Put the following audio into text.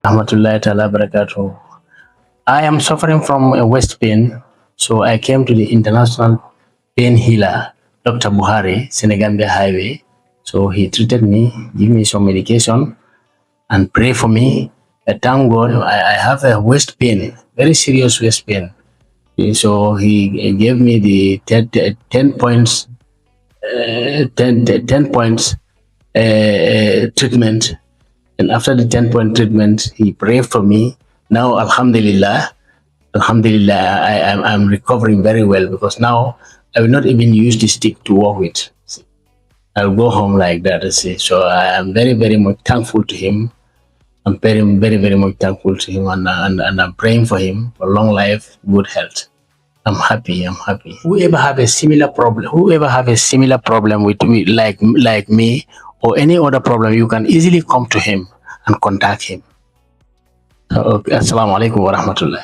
Rahmatullahi ta'ala barakatuh. I am suffering from a waist pain, so I came to the international pain healer, Dr. Buhari, Senegambia Highway. So he treated me, give me some medication, and pray for me. I thank God. I have a waist pain, very serious waist pain. So he gave me the 10 points, 10 points treatment. And after the 10-point treatment, he prayed for me. Now, Alhamdulillah, I'm recovering very well because now I will not even use the stick to walk with. I'll go home like that. See. So I am very, very much thankful to him. I'm very, very, very much thankful to him, and I'm praying for him for long life, good health. I'm happy. I'm happy. Whoever have a similar problem with me, like me, or any other problem, you can easily come to him and contact him. Okay. Assalamu alaikum wa rahmatullah.